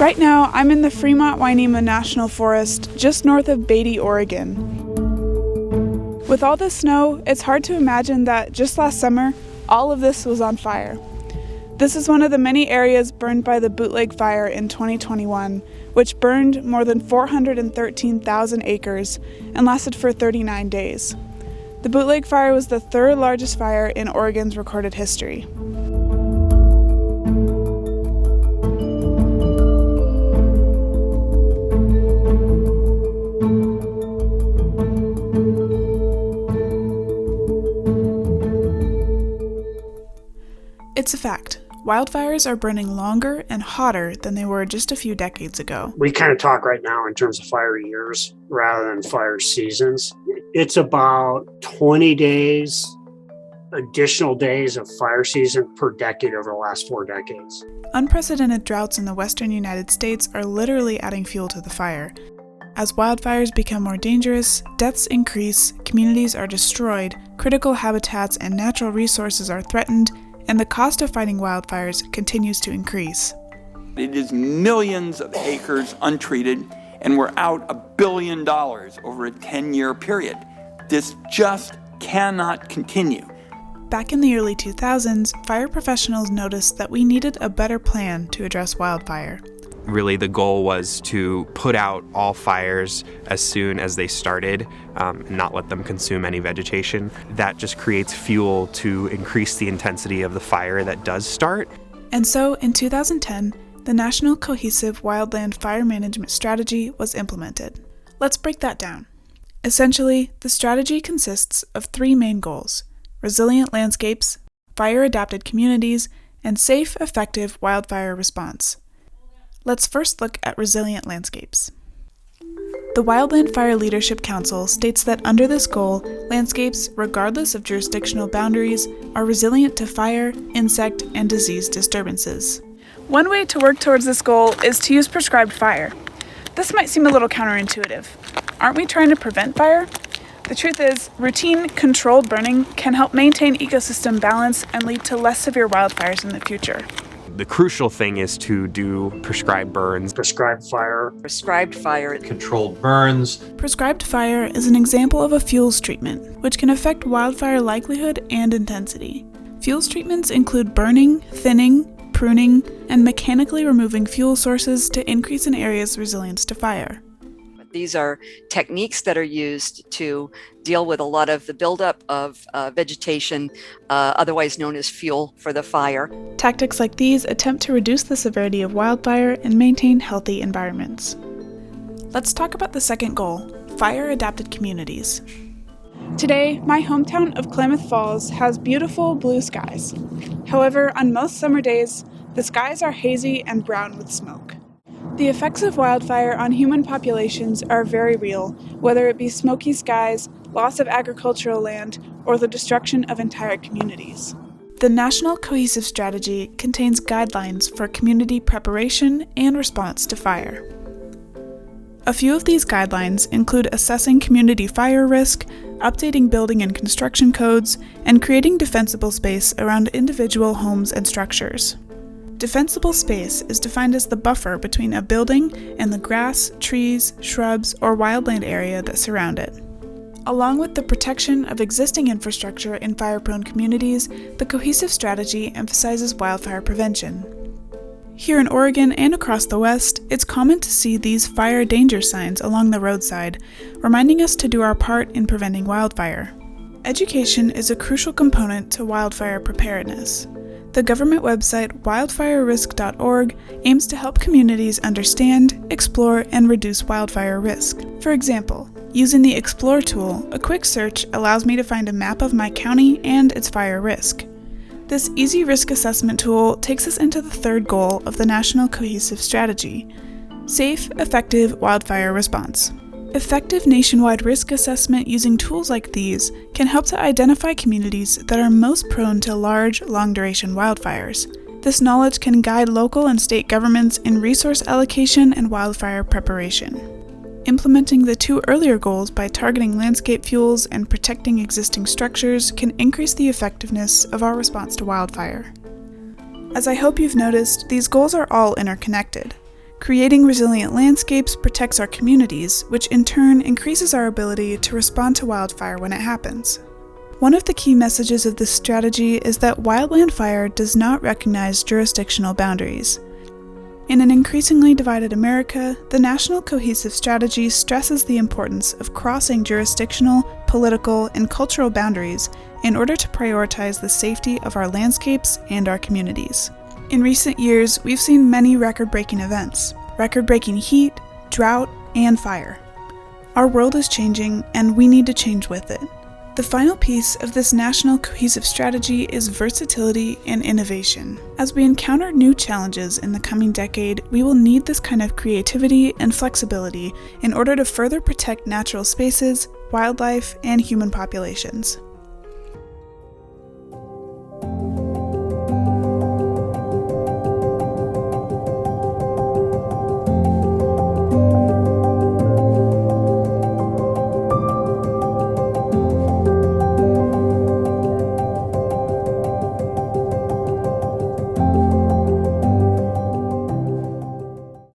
Right now, I'm in the Fremont-Wainema National Forest, just north of Beatty, Oregon. With all this snow, it's hard to imagine that just last summer, all of this was on fire. This is one of the many areas burned by the Bootleg Fire in 2021, which burned more than 413,000 acres and lasted for 39 days. The Bootleg Fire was the third largest fire in Oregon's recorded history. It's a fact. Wildfires are burning longer and hotter than they were just a few decades ago. We kind of talk right now in terms of fire years rather than fire seasons. It's about 20 days, additional days of fire season per decade over the last 4 decades. Unprecedented droughts in the western United States are literally adding fuel to the fire. As wildfires become more dangerous, deaths increase, communities are destroyed, critical habitats and natural resources are threatened, and the cost of fighting wildfires continues to increase. It is millions of acres untreated, and we're out $1 billion over a 10-year period. This just cannot continue. Back in the early 2000s, fire professionals noticed that we needed a better plan to address wildfire. Really, the goal was to put out all fires as soon as they started and not let them consume any vegetation. That just creates fuel to increase the intensity of the fire that does start. And so, in 2010, the National Cohesive Wildland Fire Management Strategy was implemented. Let's break that down. Essentially, the strategy consists of 3 main goals: resilient landscapes, fire-adapted communities, and safe, effective wildfire response. Let's first look at resilient landscapes. The Wildland Fire Leadership Council states that under this goal, landscapes, regardless of jurisdictional boundaries, are resilient to fire, insect, and disease disturbances. One way to work towards this goal is to use prescribed fire. This might seem a little counterintuitive. Aren't we trying to prevent fire? The truth is, routine, controlled burning can help maintain ecosystem balance and lead to less severe wildfires in the future. The crucial thing is to do prescribed burns. Prescribed fire. Prescribed fire. Controlled burns. Prescribed fire is an example of a fuels treatment, which can affect wildfire likelihood and intensity. Fuels treatments include burning, thinning, pruning, and mechanically removing fuel sources to increase an area's resilience to fire. These are techniques that are used to deal with a lot of the buildup of vegetation, otherwise known as fuel for the fire. Tactics like these attempt to reduce the severity of wildfire and maintain healthy environments. Let's talk about the second goal, fire-adapted communities. Today, my hometown of Klamath Falls has beautiful blue skies. However, on most summer days, the skies are hazy and brown with smoke. The effects of wildfire on human populations are very real, whether it be smoky skies, loss of agricultural land, or the destruction of entire communities. The National Cohesive Strategy contains guidelines for community preparation and response to fire. A few of these guidelines include assessing community fire risk, updating building and construction codes, and creating defensible space around individual homes and structures. Defensible space is defined as the buffer between a building and the grass, trees, shrubs, or wildland area that surround it. Along with the protection of existing infrastructure in fire-prone communities, the cohesive strategy emphasizes wildfire prevention. Here in Oregon and across the West, it's common to see these fire danger signs along the roadside, reminding us to do our part in preventing wildfire. Education is a crucial component to wildfire preparedness. The government website wildfirerisk.org aims to help communities understand, explore, and reduce wildfire risk. For example, using the Explore tool, a quick search allows me to find a map of my county and its fire risk. This easy risk assessment tool takes us into the third goal of the National Cohesive Strategy: safe, effective wildfire response. Effective nationwide risk assessment using tools like these can help to identify communities that are most prone to large, long-duration wildfires. This knowledge can guide local and state governments in resource allocation and wildfire preparation. Implementing the 2 earlier goals by targeting landscape fuels and protecting existing structures can increase the effectiveness of our response to wildfire. As I hope you've noticed, these goals are all interconnected. Creating resilient landscapes protects our communities, which in turn increases our ability to respond to wildfire when it happens. One of the key messages of this strategy is that wildland fire does not recognize jurisdictional boundaries. In an increasingly divided America, the National Cohesive Strategy stresses the importance of crossing jurisdictional, political, and cultural boundaries in order to prioritize the safety of our landscapes and our communities. In recent years, we've seen many record-breaking events, record-breaking heat, drought, and fire. Our world is changing, and we need to change with it. The final piece of this national cohesive strategy is versatility and innovation. As we encounter new challenges in the coming decade, we will need this kind of creativity and flexibility in order to further protect natural spaces, wildlife, and human populations.